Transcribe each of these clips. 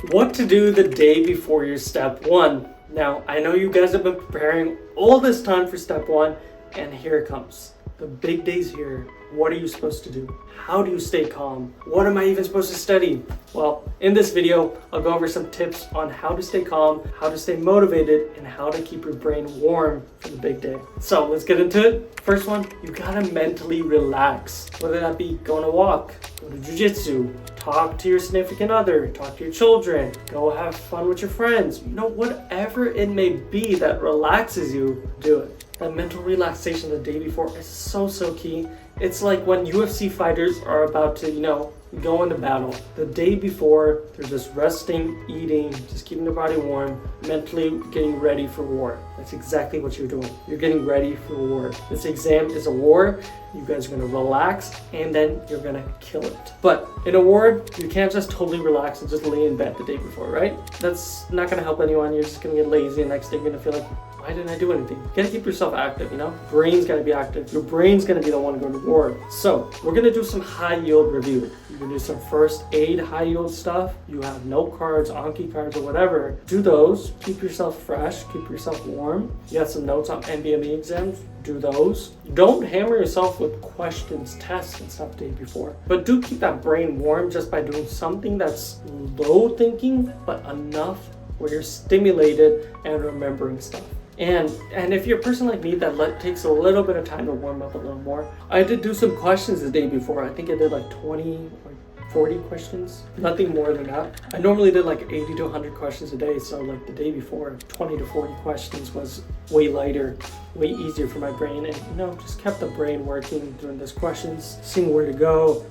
What to do the day before your step one. Now, I know you guys have been preparing all this time for step one, and here it comes. The big day's here. What are you supposed to do? How do you stay calm? What am I even supposed to study? Well, in this video, I'll go over some tips on how to stay calm, how to stay motivated, and how to keep your brain warm for the big day. So let's get into it. First one, you gotta mentally relax. Whether that be go on a walk, go to jiu-jitsu, talk to your significant other, talk to your children, go have fun with your friends. You know, whatever it may be that relaxes you, do it. That mental relaxation the day before is so key. It's like when UFC fighters are about to, go into battle. The day before, they're just resting, eating, just keeping their body warm, mentally getting ready for war. That's exactly what you're doing. You're getting ready for war. This exam is a war. You guys are gonna relax and then you're gonna kill it. But in a war, you can't just totally relax and just lay in bed the day before, right? That's not gonna help anyone. You're just gonna get lazy and next day you're gonna feel like, why didn't I do anything? You gotta keep yourself active, Brain's gotta be active. Your brain's gonna be the one going to war. So we're gonna do some high yield review. You're gonna do some first aid high yield stuff. You have note cards, Anki cards, or whatever. Do those. Keep yourself fresh. Keep yourself warm. You got some notes on NBME exams. Do those. Don't hammer yourself with questions, tests, and stuff the day before. But do keep that brain warm just by doing something that's low thinking, but enough where you're stimulated and remembering stuff. And if you're a person like me that takes a little bit of time to warm up a little more, I did do some questions the day before. I think I did like 20 or 40 questions, nothing more than that. I normally did like 80 to 100 questions a day, so like the day before, 20 to 40 questions was way lighter, way easier for my brain, and just kept the brain working doing those questions, seeing where to go.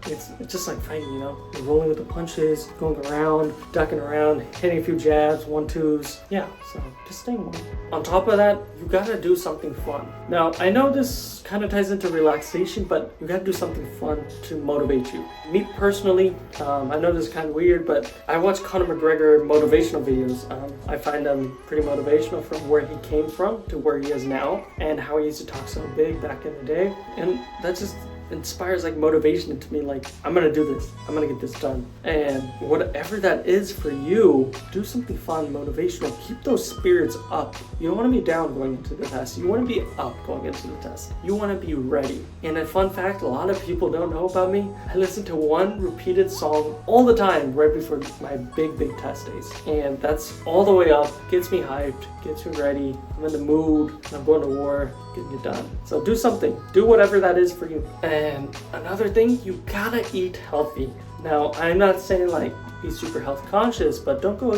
It's just like fighting, you're rolling with the punches, going around, ducking around, hitting a few jabs, 1-2s. Yeah, so just staying warm. On top of that, you gotta do something fun. Now, I know this kind of ties into relaxation, but you gotta do something fun to motivate you. Me personally, I know this is kind of weird, but I watch Conor McGregor motivational videos. I find them pretty motivational from where he came from to where he is now, and how he used to talk so big back in the day, and that just inspires like motivation to me, like I'm gonna do this, I'm gonna get this done. And whatever that is for you, do something fun, motivational. Keep those spirits up. You don't want to be down going into the test. You want to be up going into the test. You want to be ready. And a fun fact a lot of people don't know about me, I listen to one repeated song all the time right before my big test days, and that's all the way up, gets me hyped, gets me ready. I'm in the mood, I'm going to war, getting it done. So do something, do whatever that is for you. And another thing, you gotta eat healthy. Now, I'm not saying like be super health conscious, but don't go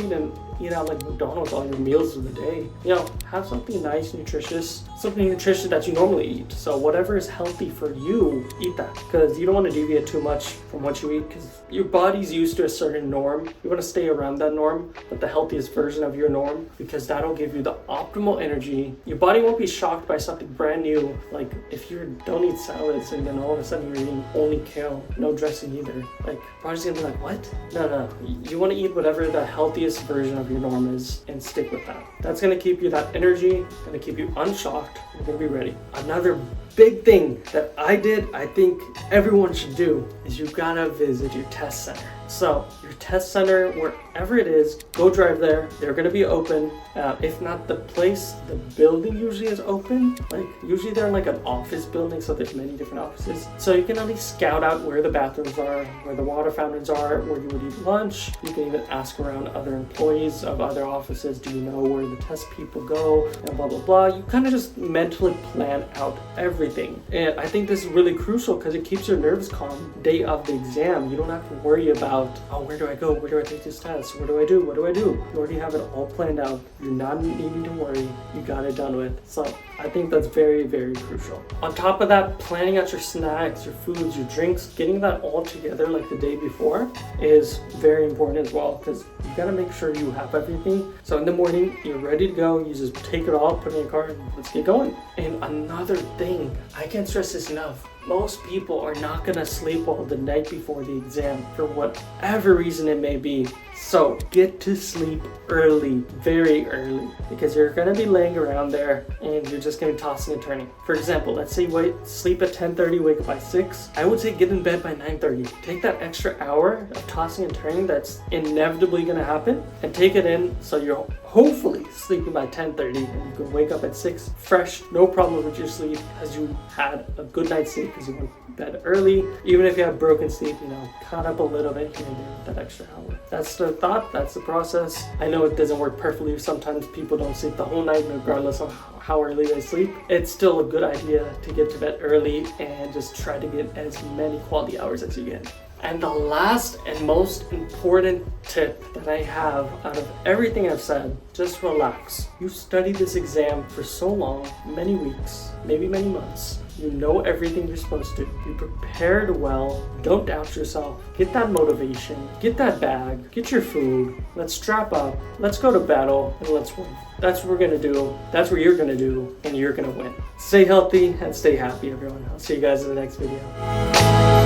eat out like McDonald's all your meals of the day. Have something nice, nutritious, something nutritious that you normally eat. So whatever is healthy for you, eat that, because you don't want to deviate too much from what you eat, because your body's used to a certain norm. You want to stay around that norm, but the healthiest version of your norm, because that'll give you the optimal energy. Your body won't be shocked by something brand new, like if you don't eat salads and then all of a sudden you're eating only kale, no dressing either. Like, body's gonna be like, what? No. You want to eat whatever the healthiest version of your norm is and stick with that. That's gonna keep you that energy, gonna keep you unshocked, you're gonna be ready. Another big thing that I think everyone should do, is you gotta visit your test center. So your test center, wherever it is, go drive there. They're gonna be open. If not the place, the building usually is open. Like usually they're in like an office building, so there's many different offices. So you can at least scout out where the bathrooms are, where the water fountains are, where you would eat lunch. You can even ask around other employees of other offices, do you know where the test people go, and blah, blah, blah. You kind of just mentally plan out everything. And I think this is really crucial because it keeps your nerves calm day of the exam. You don't have to worry about, where do I go? Where do I take this test? What do I do? What do I do? You already have it all planned out. You're not needing to worry. You got it done with. So I think that's very, very crucial. On top of that, planning out your snacks, your foods, your drinks, getting that all together like the day before is very important as well, because you gotta make sure you have everything. So in the morning, you're ready to go. You just take it all, put it in your car, and let's get going. And another thing, I can't stress this enough, Most people are not gonna sleep well the night before the exam for whatever reason it may be. So get to sleep early, very early, because you're gonna be laying around there and you're just gonna be tossing and turning. For example, let's say you sleep at 10:30, wake up by 6. I would say get in bed by 9:30. Take that extra hour of tossing and turning that's inevitably gonna happen and take it in so you're hopefully sleeping by 10:30 and you can wake up at 6 fresh, no problem with your sleep, because you had a good night's sleep because you went to bed early. Even if you have broken sleep, caught up a little bit here and there with that extra hour. That's the thought, that's the process. I know it doesn't work perfectly. Sometimes people don't sleep the whole night regardless of how early they sleep. It's still a good idea to get to bed early and just try to get as many quality hours as you can. And the last and most important tip that I have out of everything I've said, just relax. You studied this exam for so long, many weeks, maybe many months. You know everything you're supposed to. You prepared well. Don't doubt yourself. Get that motivation. Get that bag. Get your food. Let's strap up. Let's go to battle and let's win. That's what we're gonna do. That's what you're gonna do, and you're gonna win. Stay healthy and stay happy, everyone. I'll see you guys in the next video.